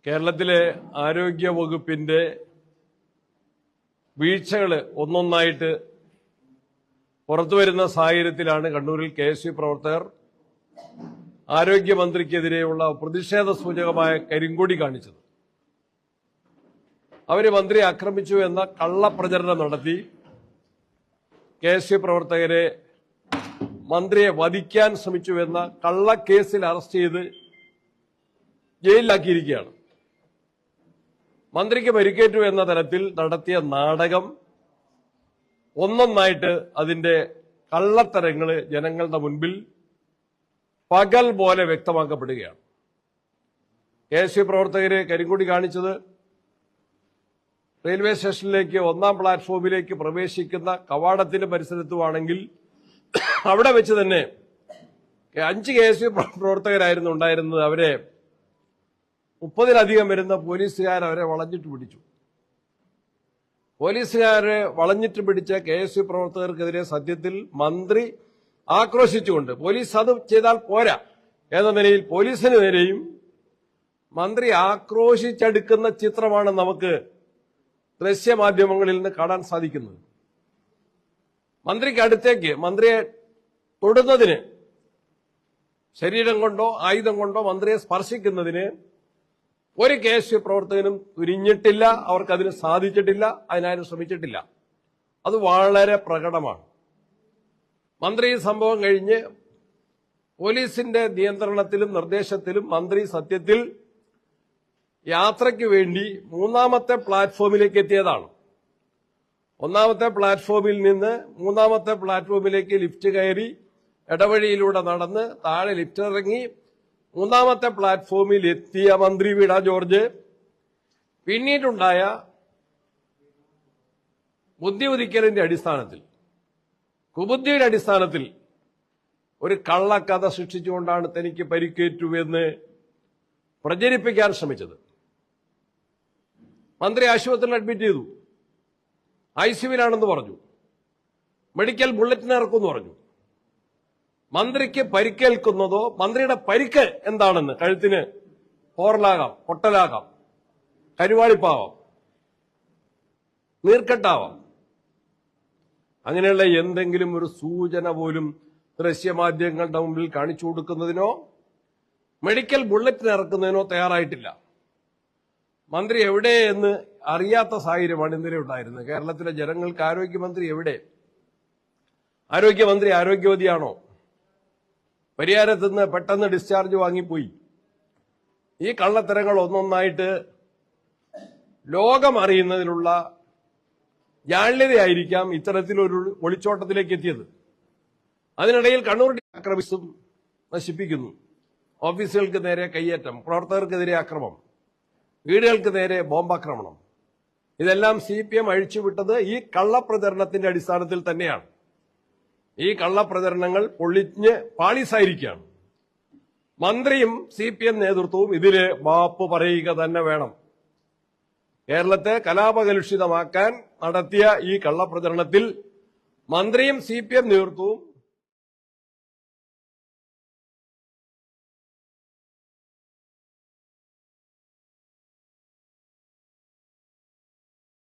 കേരളത്തിലെ ആരോഗ്യ വകുപ്പിന്റെ വീഴ്ചകൾ ഒന്നൊന്നായിട്ട് പുറത്തുവരുന്ന സാഹചര്യത്തിലാണ് കണ്ണൂരിൽ കെ.എസ്.യു പ്രവർത്തകർ ആരോഗ്യമന്ത്രിക്കെതിരെയുള്ള പ്രതിഷേധ സൂചകമായ കരിങ്കൊടി കാണിച്ചത്. അവര് മന്ത്രിയെ ആക്രമിച്ചു എന്ന കള്ളപ്രചരണം നടത്തി കെ.എസ്.യു പ്രവർത്തകരെ മന്ത്രിയെ വധിക്കാൻ ശ്രമിച്ചു എന്ന കള്ളക്കേസിൽ അറസ്റ്റ് ചെയ്ത് ജയിലിലാക്കിയിരിക്കുകയാണ്. മന്ത്രിക്ക് പരിക്കേറ്റു എന്ന തരത്തിൽ നടത്തിയ നാടകം ഒന്നൊന്നായിട്ട് അതിന്റെ കള്ളത്തരങ്ങൾ ജനങ്ങളുടെ മുൻപിൽ പകൽ പോലെ വ്യക്തമാക്കപ്പെടുകയാണ്. കെ.എസ്.യു പ്രവർത്തകരെ കരിങ്കൊടി കാണിച്ചത് റെയിൽവേ സ്റ്റേഷനിലേക്ക് 1-ാം പ്ലാറ്റ്ഫോമിലേക്ക് പ്രവേശിക്കുന്ന കവാടത്തിന്റെ പരിസരത്തുമാണെങ്കിൽ അവിടെ വെച്ച് തന്നെ 5 കെ.എസ്.യു പ്രവർത്തകരായിരുന്നു ഉണ്ടായിരുന്നത്. അവരെ 30-ലധികം വരുന്ന പോലീസുകാർ അവരെ വളഞ്ഞിട്ട് പിടിച്ചു. പോലീസുകാരെ വളഞ്ഞിട്ട് പിടിച്ച കെ.എസ്.യു പ്രവർത്തകർക്കെതിരെ സത്യത്തിൽ മന്ത്രി ആക്രോശിച്ചുകൊണ്ട് പോലീസ് അത് ചെയ്താൽ പോരാ എന്ന നിലയിൽ പോലീസിന് നേരെയും മന്ത്രി ആക്രോശിച്ചെടുക്കുന്ന ചിത്രമാണ് നമുക്ക് ദൃശ്യമാധ്യമങ്ങളിൽ നിന്ന് കാണാൻ സാധിക്കുന്നത്. മന്ത്രിക്ക് അടുത്തേക്ക് മന്ത്രിയെ തൊടുന്നതിന് ശരീരം കൊണ്ടോ ആയുധം കൊണ്ടോ മന്ത്രിയെ സ്പർശിക്കുന്നതിന് ഒരു കെ.എസ്.യു പ്രവർത്തകനും തുനിഞ്ഞിട്ടില്ല. അവർക്കതിന് സാധിച്ചിട്ടില്ല, അതിനാരും ശ്രമിച്ചിട്ടില്ല. അത് വളരെ പ്രകടമാണ്. മന്ത്രി ഈ സംഭവം കഴിഞ്ഞ് പോലീസിന്റെ നിയന്ത്രണത്തിലും നിർദ്ദേശത്തിലും മന്ത്രി സത്യത്തിൽ യാത്രയ്ക്ക് വേണ്ടി 3-ാമത്തെ പ്ലാറ്റ്ഫോമിലേക്ക് എത്തിയതാണ്. 1-ാമത്തെ പ്ലാറ്റ്ഫോമിൽ നിന്ന് 3-ാമത്തെ പ്ലാറ്റ്ഫോമിലേക്ക് ലിഫ്റ്റ് കയറി ഇടവഴിയിലൂടെ നടന്ന് താഴെ ലിഫ്റ്റ് ഇറങ്ങി 3-ാമത്തെ പ്ലാറ്റ്ഫോമിൽ എത്തിയ മന്ത്രി വീണ ജോർജ് പിന്നീടുണ്ടായ ബുദ്ധി ഉദിക്കലിന്റെ അടിസ്ഥാനത്തിൽ, കുബുദ്ധിയുടെ അടിസ്ഥാനത്തിൽ ഒരു കള്ളക്കഥ സൃഷ്ടിച്ചുകൊണ്ടാണ് തനിക്ക് പരിക്കേറ്റുവെന്ന് പ്രചരിപ്പിക്കാൻ ശ്രമിച്ചത്. മന്ത്രി ആശുപത്രിയിൽ അഡ്മിറ്റ് ചെയ്തു, ഐസിയുവിലാണെന്ന് പറഞ്ഞു, മെഡിക്കൽ ബുള്ളറ്റിന് ഇറക്കുമെന്ന് പറഞ്ഞു. മന്ത്രിക്ക് പരിക്കേൽക്കുന്നതോ മന്ത്രിയുടെ പരിക്ക് എന്താണെന്ന്, കഴുത്തിന് പോറലാകാം, പൊട്ടലാകാം, കരുവാളിപ്പാവാം, നീർക്കെട്ടാവാം, അങ്ങനെയുള്ള എന്തെങ്കിലും ഒരു സൂചന പോലും ദൃശ്യമാധ്യമങ്ങളുടെ മുമ്പിൽ കാണിച്ചു കൊടുക്കുന്നതിനോ മെഡിക്കൽ ബുള്ളറ്റിന് ഇറക്കുന്നതിനോ തയ്യാറായിട്ടില്ല. മന്ത്രി എവിടെ എന്ന് അറിയാത്ത സാഹചര്യമാണ് ഇന്നലെ ഉണ്ടായിരുന്നത്. കേരളത്തിലെ ജനങ്ങൾക്ക് ആരോഗ്യമന്ത്രി എവിടെ? ആരോഗ്യമന്ത്രി ആരോഗ്യവതിയാണോ? പരിയാരത്ത് നിന്ന് പെട്ടെന്ന് ഡിസ്ചാർജ് വാങ്ങിപ്പോയി. ഈ കള്ളത്തരങ്ങൾ ഒന്നൊന്നായിട്ട് ലോകം അറിയുന്നതിനുള്ള ജാള്യതയായിരിക്കാം ഇത്തരത്തിലൊരു ഒളിച്ചോട്ടത്തിലേക്ക് എത്തിയത്. അതിനിടയിൽ കണ്ണൂർ ആക്രമിച്ചും നശിപ്പിക്കുന്നു. ഓഫീസുകൾക്ക് നേരെ കയ്യേറ്റം, പ്രവർത്തകർക്കെതിരെ ആക്രമണം, വീടുകൾക്ക് നേരെ ബോംബാക്രമണം. ഇതെല്ലാം CPM അഴിച്ചുവിട്ടത് ഈ കള്ളപ്രചരണത്തിന്റെ അടിസ്ഥാനത്തിൽ തന്നെയാണ്. ഈ കള്ളപ്രചരണങ്ങൾ പൊളിഞ്ഞ് പാളീസായിരിക്കുകയാണ്. മന്ത്രിയും CPM നേതൃത്വവും ഇതിന് മാപ്പ് പറയുക തന്നെ വേണം. കേരളത്തെ കലാപകലുഷിതമാക്കാൻ നടത്തിയ ഈ കള്ളപ്രചരണത്തിൽ മന്ത്രിയും CPM നേതൃത്വവും